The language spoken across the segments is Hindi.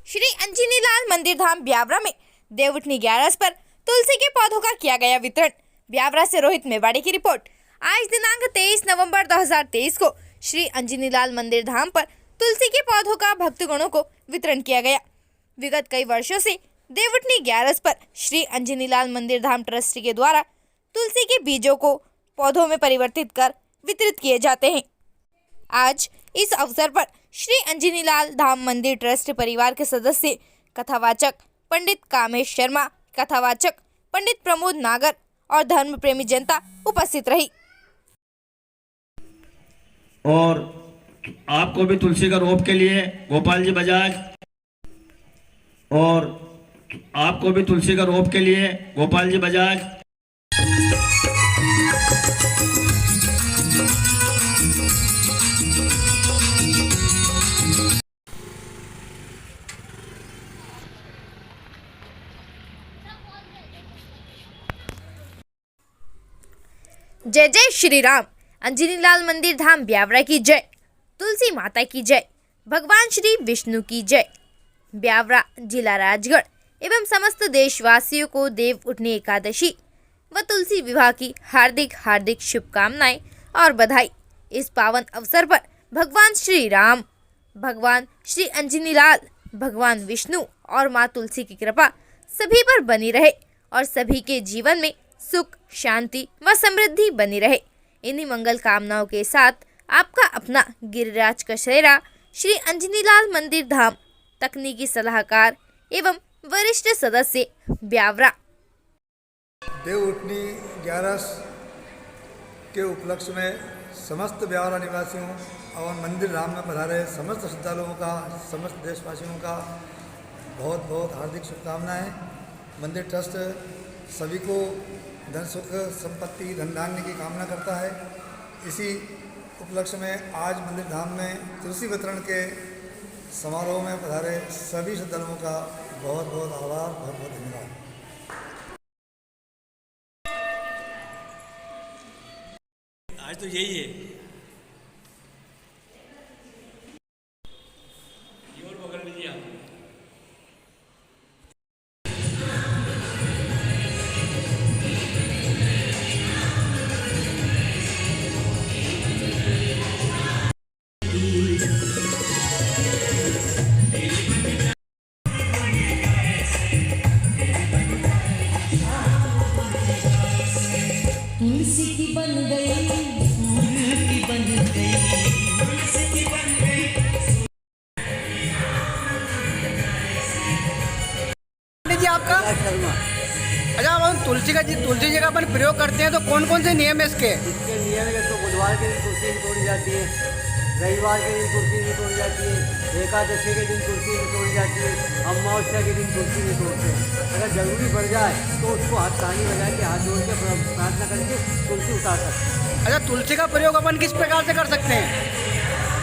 श्री अंजनी लाल मंदिर धाम ब्यावरा में देवउठनी 11 पर तुलसी के पौधों का किया गया वितरण। ब्यावरा से रोहित मेवाड़ी की रिपोर्ट। आज दिनांक 23 नवंबर 2023 को श्री अंजनी लाल मंदिर धाम पर तुलसी के पौधों का भक्तगणों को वितरण किया गया। विगत कई वर्षों से देवउठनी 11 पर श्री अंजनी लाल मंदिर धाम ट्रस्ट के द्वारा तुलसी के बीजों को पौधों में परिवर्तित कर वितरित किए जाते हैं। आज इस अवसर पर श्री अंजनी लाल धाम मंदिर ट्रस्ट परिवार के सदस्य, कथावाचक पंडित कामेश शर्मा, कथावाचक पंडित प्रमोद नागर और धर्म प्रेमी जनता उपस्थित रही। और आपको भी तुलसी का रोप के लिए गोपाल जी बजाज, और आपको भी तुलसी का रोप के लिए गोपाल जी बजाज। जय जय श्री राम। अंजनी लाल मंदिर धाम ब्यावरा की जय। तुलसी माता की जय। भगवान श्री विष्णु की जय। ब्यावरा जिला राजगढ़ एवं समस्त देशवासियों को देवउठनी एकादशी व तुलसी विवाह की हार्दिक हार्दिक शुभकामनाएं और बधाई। इस पावन अवसर पर भगवान श्री राम, भगवान श्री अंजनी लाल, भगवान विष्णु और माँ तुलसी की कृपा सभी पर बनी रहे और सभी के जीवन में सुख, शांति व समृद्धि बनी रहे। इन्हीं मंगल कामनाओं के साथ आपका अपना गिरिराज कशेरा, श्री अंजनी लाल मंदिर धाम तकनीकी सलाहकार एवं वरिष्ठ सदस्य, ब्यावरा। देवउठनी 11 के उपलक्ष्य में समस्त ब्यावरा निवासियों और मंदिर धाम में पधारे समस्त श्रद्धालुओं का, समस्त देशवासियों का बहुत बहुत हार्दिक शुभकामनाएं। मंदिर ट्रस्ट सभी को धन सुख संपत्ति धन धान्य की कामना करता है। इसी उपलक्ष्य में आज मंदिर धाम में तुलसी वितरण के समारोह में पधारे सभी श्रद्धालुओं का बहुत बहुत आभार, बहुत बहुत धन्यवाद। आज तो यही है। ये और बगल में लिया। तुलसी की बन गई, फूल की बन गई, तुलसी की बन गई। जी आपका शर्मा। अच्छा, हम तुलसी जी का अपन प्रयोग करते हैं तो कौन कौन से नियम है इसके? इसके नियम है तो बुधवार के दिन तुलसी नहीं तोड़ी जाती है, रविवार के दिन तुलसी नहीं तोड़ी जाती है, एकादशी के दिन तुलसी नहीं तोड़ी जाती है, अमावस्या के दिन तुलसी नहीं तोड़ते हैं। अगर जरूरी पड़ जाए तो उसको हाथ ताली बजा के हाथ जोड़ के प्रार्थना करके तुलसी उतार सकते हैं। अच्छा, तुलसी का प्रयोग अपन किस प्रकार से कर सकते हैं?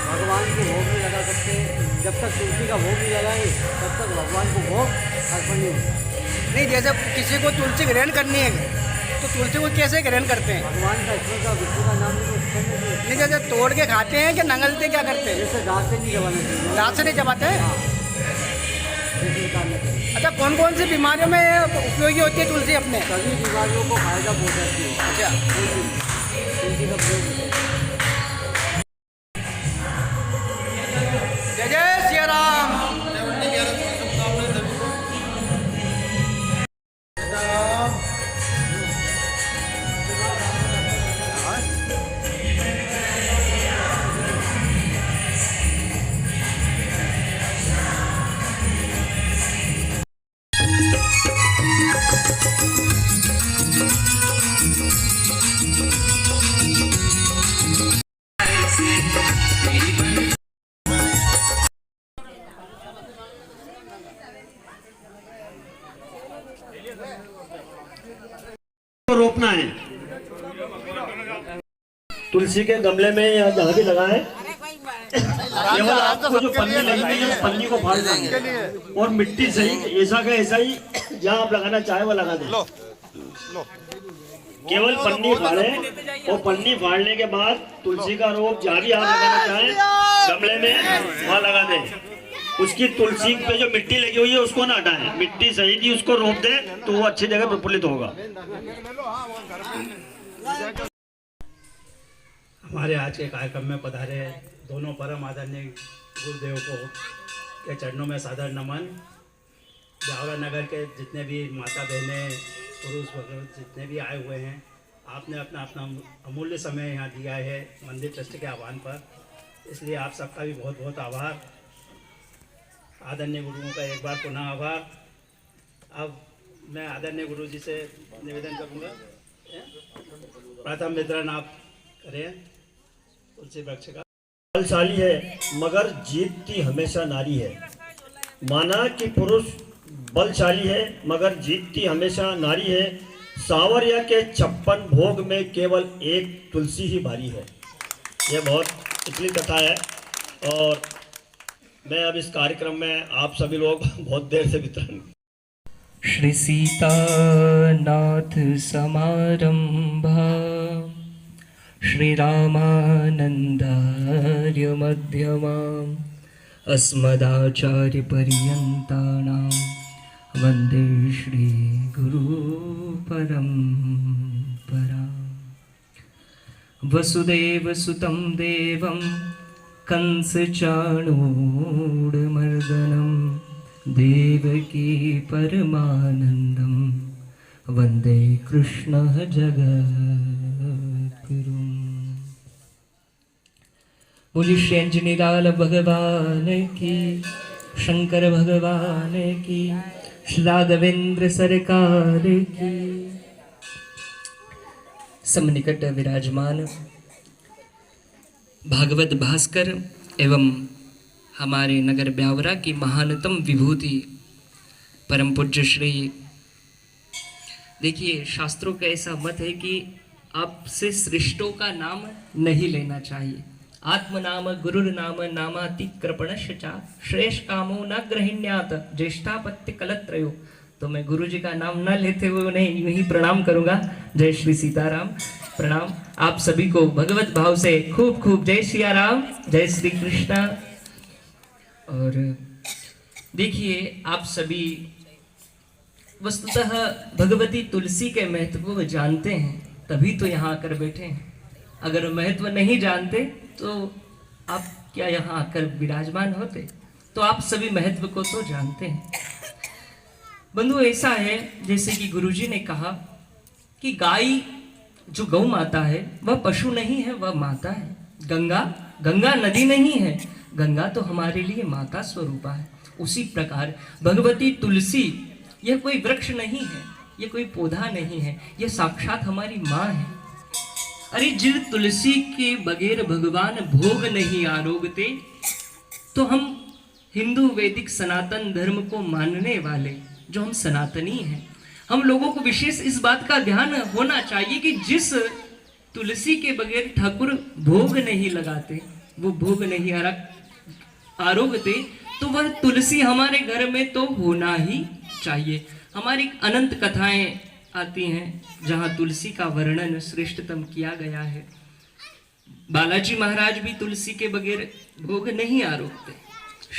भगवान को भोग नहीं लगा सकते। जब तक तुलसी का भोग नहीं लगाए तब तक भगवान को भोग अर्पण नहीं होता। नहीं, जैसे किसी को तुलसी ग्रहण करनी है तो तुलसी को कैसे ग्रहण करते हैं? भगवान का ईश्वर का विष्णु का नाम नहीं, जैसे तोड़ के खाते हैं कि नंगलते क्या करते हैं? जैसे दांत से नहीं चबाना चाहिए। दांत से नहीं चबाते हैं? निकालना चाहिए। अच्छा, कौन कौन सी बीमारियों में उपयोगी होती है तुलसी अपने? सभी बीमारियों को फायदा पहुँचाती है। अच्छा, तुलसी का प्रयोग जय जय श्री राम। रोपना है तुलसी के गमले में या जहाँ भी लगाए, केवल आपको जो पन्नी लगी हुई है उस पन्नी को फाड़ देंगे और मिट्टी सही ऐसा का ऐसा ही जहाँ आप लगाना चाहे वो लगा दें। केवल पन्नी फाड़े और पन्नी फाड़ने के बाद तुलसी का रोप जहाँ भी आप लगाना चाहें गमले में वहाँ लगा दें। उसकी तुलसी पे जो मिट्टी लगी हुई है उसको ना हटाएं, मिट्टी सही थी उसको रोप दें तो वो अच्छी जगह प्रफुल्लित होगा। हमारे आज के कार्यक्रम में पधारे दोनों परम आदरणीय गुरुदेव को के चरणों में सादर नमन। ब्यावरा नगर के जितने भी माता बहनें पुरुष वगैरह जितने भी आए हुए हैं, आपने अपना अपना अमूल्य समय यहाँ दिया है मंदिर ट्रस्ट के आह्वान पर, इसलिए आप सबका भी बहुत बहुत आभार। आदरणीय गुरुओं का एक बार पुनः आभार। अब मैं आदरणीय गुरु जी से निवेदन करूँगा, प्रथम वितरण आप करें तुलसी वृक्ष का। बलशाली है मगर जीतती हमेशा नारी है। माना कि पुरुष बलशाली है मगर जीतती हमेशा नारी है। सांवरिया के 56 भोग में केवल एक तुलसी ही भारी है। यह बहुत पिछली कथा है और मैं अब इस कार्यक्रम में आप सभी लोग बहुत देर से वितरण। श्री सीतानाथ समारंभा श्री रामानंदार्य मध्यमाम् अस्मदाचार्य पर्यन्तानां वन्दे श्री गुरु परम्परा। वसुदेव सुतं देवं कंसचाणूरमर्दनं देवकी परमानन्दं वन्दे कृष्णः जगद्गुरुम्। बोली श्री अंजनीलाल भगवान की, शंकर भगवान की, श्री राघवेंद्र सरकार की। समनिकट विराजमान भागवत भास्कर एवं हमारे नगर ब्यावरा की महानतम विभूति परम पूज्य श्री, देखिए शास्त्रों का ऐसा मत है कि आपसे श्रेष्ठों का नाम नहीं लेना चाहिए। आत्म नाम गुरुर नाम नामातिक्रपणश्च श्रेष्ठ कामो न ग्रहिण्यात ज्येष्ठापत्य कलत्रयो। तो मैं गुरु जी का नाम न लेते हुए उन्हें यूं ही प्रणाम करूंगा। जय श्री सीताराम। प्रणाम आप सभी को भगवत भाव से खूब खूब जय सिया राम, जय श्री कृष्णा। और देखिए आप सभी वस्तुतः भगवती तुलसी के महत्व को जानते हैं तभी तो यहाँ आकर बैठे हैं। अगर महत्व नहीं जानते तो आप क्या यहाँ आकर विराजमान होते। तो आप सभी महत्व को तो जानते हैं। बंधु ऐसा है जैसे कि गुरुजी ने कहा कि गाय जो गौ माता है वह पशु नहीं है, वह माता है। गंगा नदी नहीं है, गंगा तो हमारे लिए माता स्वरूपा है। उसी प्रकार भगवती तुलसी यह कोई वृक्ष नहीं है, यह कोई पौधा नहीं है, यह साक्षात हमारी माँ है। अरे जिन तुलसी के बगैर भगवान भोग नहीं आरोगते, तो हम हिंदू वैदिक सनातन धर्म को मानने वाले जो हम सनातनी हैं, हम लोगों को विशेष इस बात का ध्यान होना चाहिए कि जिस तुलसी के बगैर ठाकुर भोग नहीं लगाते, वो भोग नहीं आरोगते, तो वह तुलसी हमारे घर में तो होना ही चाहिए। हमारी अनंत कथाएं आती हैं जहाँ तुलसी का वर्णन श्रेष्ठतम किया गया है। बालाजी महाराज भी तुलसी के बगैर भोग नहीं आरोगते।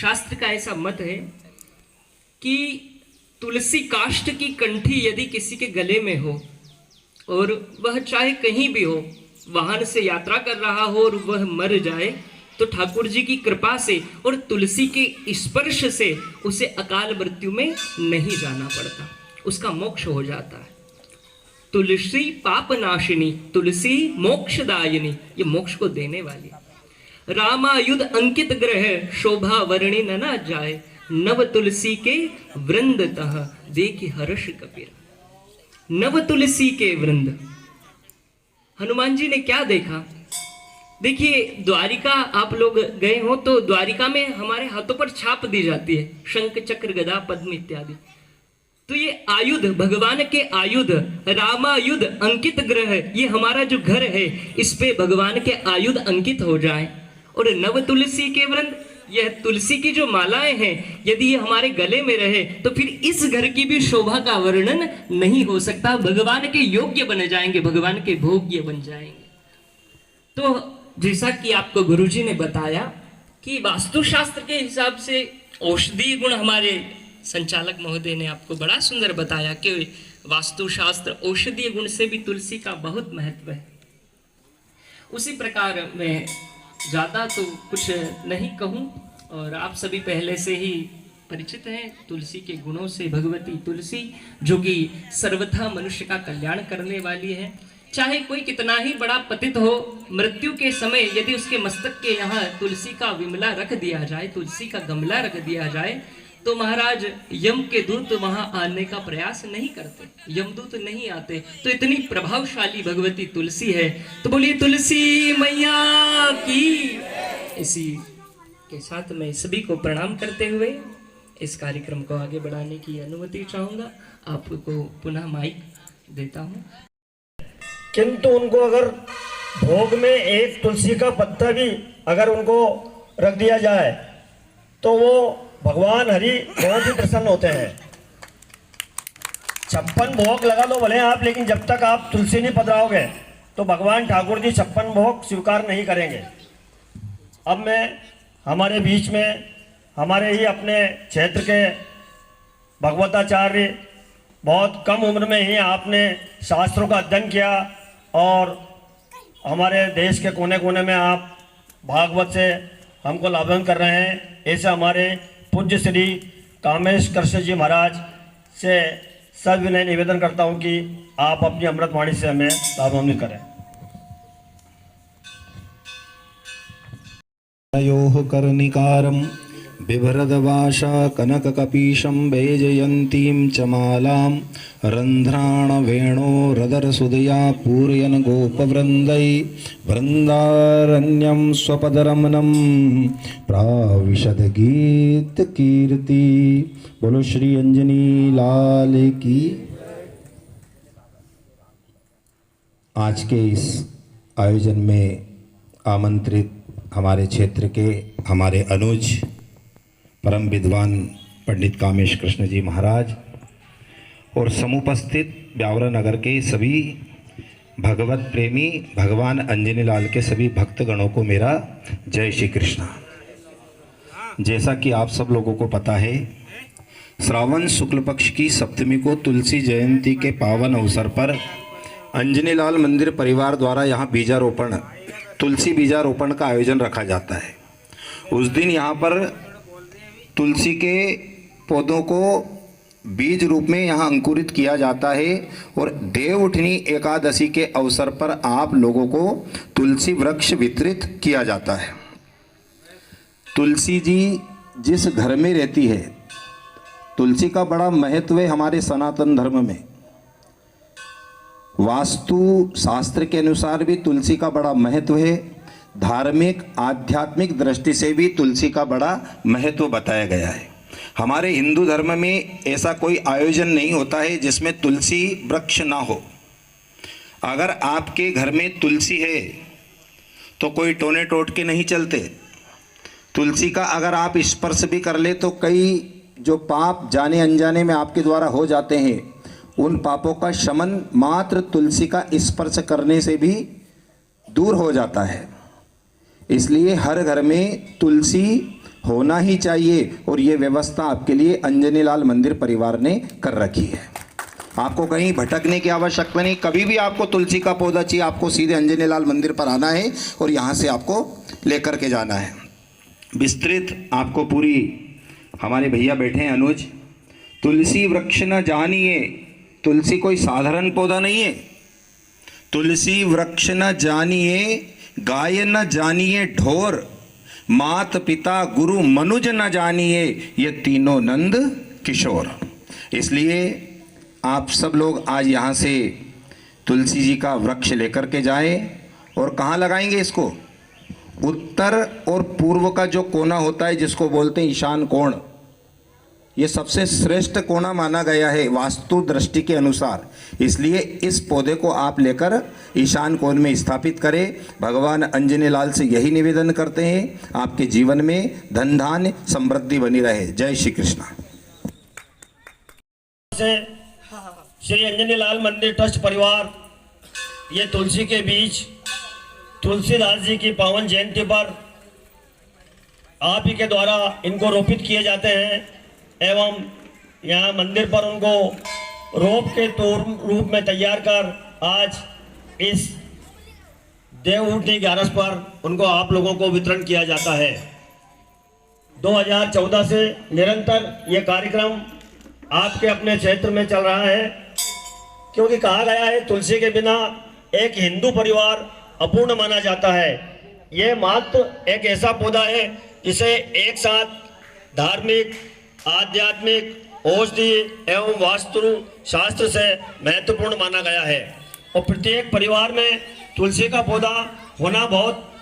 शास्त्र का ऐसा मत है कि तुलसी काष्ठ की कंठी यदि किसी के गले में हो और वह चाहे कहीं भी हो, वाहन से यात्रा कर रहा हो और वह मर जाए, तो ठाकुर जी की कृपा से और तुलसी के स्पर्श से उसे अकाल मृत्यु में नहीं जाना पड़ता, उसका मोक्ष हो जाता है। तुलसी पाप नाशिनी, तुलसी मोक्षदायिनी, ये मोक्ष को देने वाली। रामायुध अंकित ग्रह शोभा वर्णि न जाए, नव तुलसी के वृंद तह देखी हर्ष कबीर। नव तुलसी के वृंद, हनुमान जी ने क्या देखा? देखिए द्वारिका आप लोग गए हो तो द्वारिका में हमारे हाथों पर छाप दी जाती है, शंख चक्र गदा पद्म इत्यादि। तो ये आयुध, भगवान के आयुध, रामायुध अंकित ग्रह, ये हमारा जो घर है इस पे भगवान के आयुध अंकित हो जाए। और नव तुलसी के वृंद, यह तुलसी की जो मालाएं हैं यदि ये हमारे गले में रहे तो फिर इस घर की भी शोभा का वर्णन नहीं हो सकता। भगवान के योग्य बन जाएंगे, भगवान के भोग्य बन जाएंगे। तो जैसा कि आपको गुरुजी ने बताया कि वास्तुशास्त्र के हिसाब से औषधीय गुण हमारे संचालक महोदय ने आपको बड़ा सुंदर बताया कि वास्तुशास्त्र औषधीय गुण से भी तुलसी का बहुत महत्व है। उसी प्रकार मैं ज़्यादा तो कुछ नहीं कहूँ, और आप सभी पहले से ही परिचित हैं तुलसी के गुणों से। भगवती तुलसी जो कि सर्वथा मनुष्य का कल्याण करने वाली है। चाहे कोई कितना ही बड़ा पतित हो, मृत्यु के समय यदि उसके मस्तक के यहाँ तुलसी का विमला रख दिया जाए, तुलसी का गमला रख दिया जाए, तो महाराज यम के दूत वहां आने का प्रयास नहीं करते, यमदूत नहीं आते। तो इतनी प्रभावशाली भगवती तुलसी है। तो बोलिए तुलसी मैया की। इसी के साथ मैं सभी को प्रणाम करते हुए इस कार्यक्रम को आगे बढ़ाने की अनुमति चाहूंगा। आपको पुनः माइक देता हूँ। किंतु उनको अगर भोग में एक तुलसी का पत्ता भी अगर उनको रख दिया जाए तो वो भगवान हरि बहुत ही प्रसन्न होते हैं। 56 भोग लगा दो भले आप, लेकिन जब तक आप तुलसी नहीं पधराओगे तो भगवान ठाकुर जी 56 भोग स्वीकार नहीं करेंगे। अब मैं हमारे बीच में हमारे ही अपने क्षेत्र के भगवताचार्य, बहुत कम उम्र में ही आपने शास्त्रों का अध्ययन किया और हमारे देश के कोने कोने में आप भागवत से हमको लाभान्वित कर रहे हैं। ऐसे हमारे पूज्य श्री कामेश कृष्ण जी महाराज से सविनय निवेदन करता हूं कि आप अपनी अमृतवाणी से हमें लाभान्वित करें। योः कर्णिकारं बिभ्रदवाशा कनककपीशं वैजयन्तीं च मालां रन्ध्राणवेणोरदरसुदया पूरयन् गोपवृन्दै वृन्दारण्यं स्वपदरमणं प्राविशद गीतकीर्ति। बोलो श्री अंजनी लाल की। आज के इस आयोजन में आमंत्रित हमारे क्षेत्र के हमारे अनुज परम विद्वान पंडित कामेश कृष्ण जी महाराज और समुपस्थित ब्यावरा नगर के सभी भगवत प्रेमी भगवान अंजनी लाल के सभी भक्तगणों को मेरा जय श्री कृष्णा। जैसा कि आप सब लोगों को पता है, श्रावण शुक्ल पक्ष की सप्तमी को तुलसी जयंती के पावन अवसर पर अंजनी लाल मंदिर परिवार द्वारा यहाँ बीजारोपण, तुलसी बीजारोपण का आयोजन रखा जाता है। उस दिन यहाँ पर तुलसी के पौधों को बीज रूप में यहाँ अंकुरित किया जाता है और देवउठनी एकादशी के अवसर पर आप लोगों को तुलसी वृक्ष वितरित किया जाता है। तुलसी जी जिस घर में रहती है, तुलसी का बड़ा महत्व है हमारे सनातन धर्म में। वास्तु शास्त्र के अनुसार भी तुलसी का बड़ा महत्व है। धार्मिक आध्यात्मिक दृष्टि से भी तुलसी का बड़ा महत्व बताया गया है। हमारे हिंदू धर्म में ऐसा कोई आयोजन नहीं होता है जिसमें तुलसी वृक्ष ना हो। अगर आपके घर में तुलसी है तो कोई टोने टोट के नहीं चलते। तुलसी का अगर आप स्पर्श भी कर ले तो कई जो पाप जाने अनजाने में आपके द्वारा हो जाते हैं, उन पापों का शमन मात्र तुलसी का स्पर्श करने से भी दूर हो जाता है। इसलिए हर घर में तुलसी होना ही चाहिए और ये व्यवस्था आपके लिए अंजनी लाल मंदिर परिवार ने कर रखी है। आपको कहीं भटकने की आवश्यकता नहीं। कभी भी आपको तुलसी का पौधा चाहिए, आपको सीधे अंजनी लाल मंदिर पर आना है और यहाँ से आपको लेकर के जाना है। विस्तृत आपको पूरी हमारे भैया बैठे हैं अनुज। तुलसी वृक्ष न जानिए, तुलसी कोई साधारण पौधा नहीं है। तुलसी वृक्ष न जानिए, गाय न जानिए ढोर, मात पिता गुरु मनुज न जानिए, ये तीनों नंद किशोर। इसलिए आप सब लोग आज यहाँ से तुलसी जी का वृक्ष लेकर के जाएं और कहाँ लगाएंगे इसको? उत्तर और पूर्व का जो कोना होता है जिसको बोलते हैं ईशान कोण, ये सबसे श्रेष्ठ कोना माना गया है वास्तु दृष्टि के अनुसार। इसलिए इस पौधे को आप लेकर ईशान कोण में स्थापित करें। भगवान अंजनी लाल से यही निवेदन करते हैं, आपके जीवन में धन धान्य समृद्धि बनी रहे। जय श्री कृष्णा। श्री अंजनी लाल मंदिर ट्रस्ट परिवार ये तुलसी के बीच तुलसीदास जी की पावन जयंती पर आप ही के द्वारा इनको रोपित किए जाते हैं एवं यहाँ मंदिर पर उनको रोप के रूप में तैयार कर आज इस देवउठनी 11 पर उनको आप लोगों को वितरण किया जाता है। 2014 से निरंतर ये कार्यक्रम आपके अपने क्षेत्र में चल रहा है, क्योंकि कहा गया है तुलसी के बिना एक हिंदू परिवार अपूर्ण माना जाता है। ये मात्र एक ऐसा पौधा है जिसे एक साथ धार्मिक, आध्यात्मिक, औषधि एवं वास्तु शास्त्र से महत्वपूर्ण माना गया है और प्रत्येक परिवार में तुलसी का पौधा होना बहुत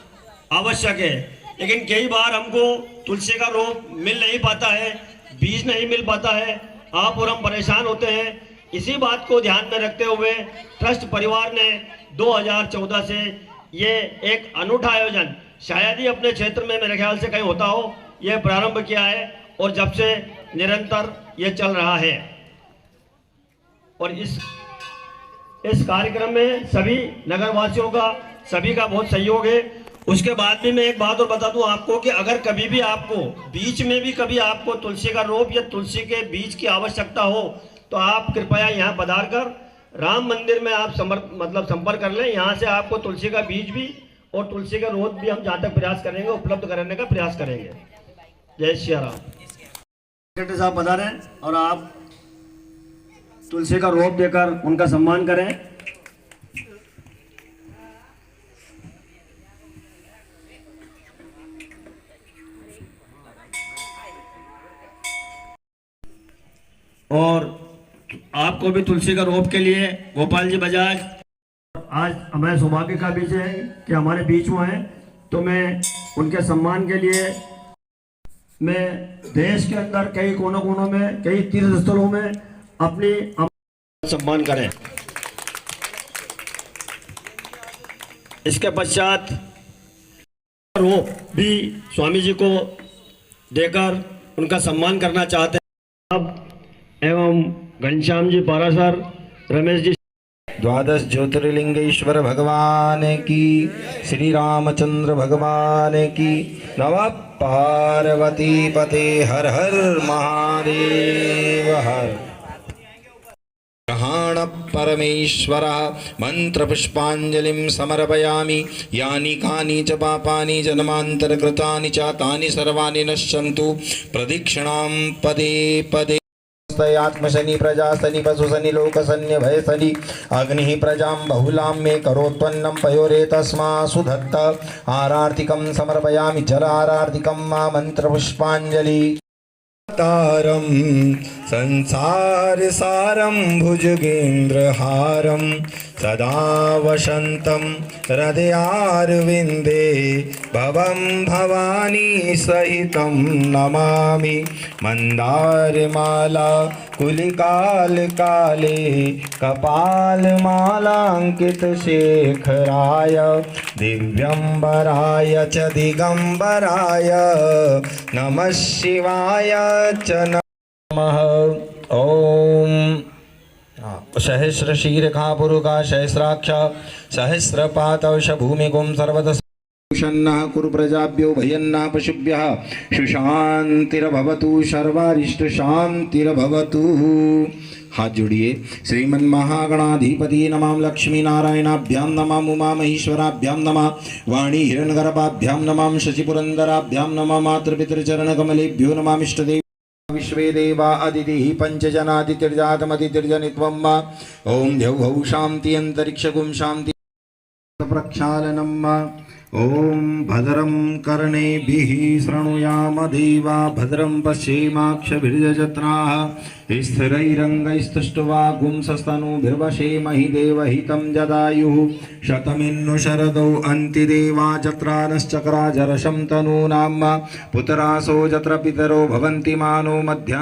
आवश्यक है। लेकिन कई बार हमको तुलसी का रोप मिल नहीं पाता है, बीज नहीं मिल पाता है, आप और हम परेशान होते हैं। इसी बात को ध्यान में रखते हुए ट्रस्ट परिवार ने 2014 से ये एक अनूठा आयोजन, शायद ही अपने क्षेत्र में मेरे ख्याल से कहीं होता हो, ये प्रारंभ किया है और जब से निरंतर ये चल रहा है। और इस कार्यक्रम में सभी नगरवासियों का, सभी का बहुत सहयोग है। उसके बाद भी मैं एक बात और बता दूं आपको कि अगर कभी भी आपको बीच में भी कभी आपको तुलसी का रोप या तुलसी के बीज की आवश्यकता हो तो आप कृपया यहाँ पधार कर राम मंदिर में आप संपर्क कर लें। यहाँ से आपको तुलसी का बीज भी और तुलसी का रोप भी हम जहाँ तक प्रयास करेंगे उपलब्ध कराने का प्रयास करेंगे। जय श्री राम। सेक्रेटरी साहब पधारें और आप तुलसी का रोप देकर उनका सम्मान करें। और आपको भी तुलसी का रोप के लिए गोपाल जी बजाज, आज हमें सौभाग्य का विषय है कि हमारे बीच में हैं, तो मैं उनके सम्मान के लिए मैं देश के अंदर कई कोनों कोनों में, कई तीर्थ स्थलों में अपनी सम्मान करें। इसके पश्चात रोप भी स्वामी जी को देकर उनका सम्मान करना चाहते हैं। अब एवं घनश्याम जी पारासर, रमेश जी, द्वादश ज्योतिर्लिंगेश्वर भगवान की, श्री रामचंद्र भगवान की, नमः पार्वती पते हर हर महादेव हर। ग्रहाण परमेश्वर मंत्र पुष्पांजलिं समर्पयामि। यानि कानि च पापानि जन्मान्तरकृतानि च तानि सर्वाणि नश्यन्तु। प्रदक्षिणां पदे पदे आत्मशनि प्रजासनि पशुसनि लोकसन्य भयसनि अग्नि प्रजां बहुलां मे करोत्वन्नं पयोरे तस्मासु दत्त। आरार्तिकं समर्पयामि जलारार्तिकं मा मंत्रपुष्पांजलि। तारं संसार सारं भुजगेन्द्रहारं सदा वसन्तं हृदयारविन्दे भवं भवानी सहितं नमामि। मन्दारमाला कुलिकालकाले कपालमालाङ्कित शेखराय दिव्यंबराय च दिगंबराय नमः शिवाय च नमः। ओम सहस्र शीर्षा पुरुषा सहस्राक्ष सहस्रपातवश भूमिगुं सर्वतः शन्नः कुरु प्रजाभ्यो भयन्नः पशुभ्यः सुशान्तिर्भवतु सर्वारिष्ट शान्तिर्भवतु। हाथ जोड़िए। श्रीमन् महागणाधिपति नमः लक्ष्मी नारायणाभ्यां नमः उमा महेश्वराभ्यां नमः वाणी हिरण्यगर्भाभ्यां नमः शशिपुरंदराभ्यां नमः मातृपितृचरणकमलेभ्यो नमः इष्टदेव विश्वे देवा अदितिः पंचजनादितिर्जातमदितिर्जनित्वं वा। ओम द्यौः शान्ति अंतरिक्षगुं शान्ति प्रक्षालनम्। ओम भद्रं कर्णेभिः शृणुयाम देवा भद्रं पश्येमाक्षभिर्यजत्राः स्थिरैरङ्गैस्तुष्ट्वागुंसस्तनूभिर्वशेमहि देवहितं जदायुः। शतमिन्नु शरदौ अन्ति देवा जत्रानश्चक्राजरशं तनूनां पुत्रासो जत्र पितरो भवन्ति मानो मध्या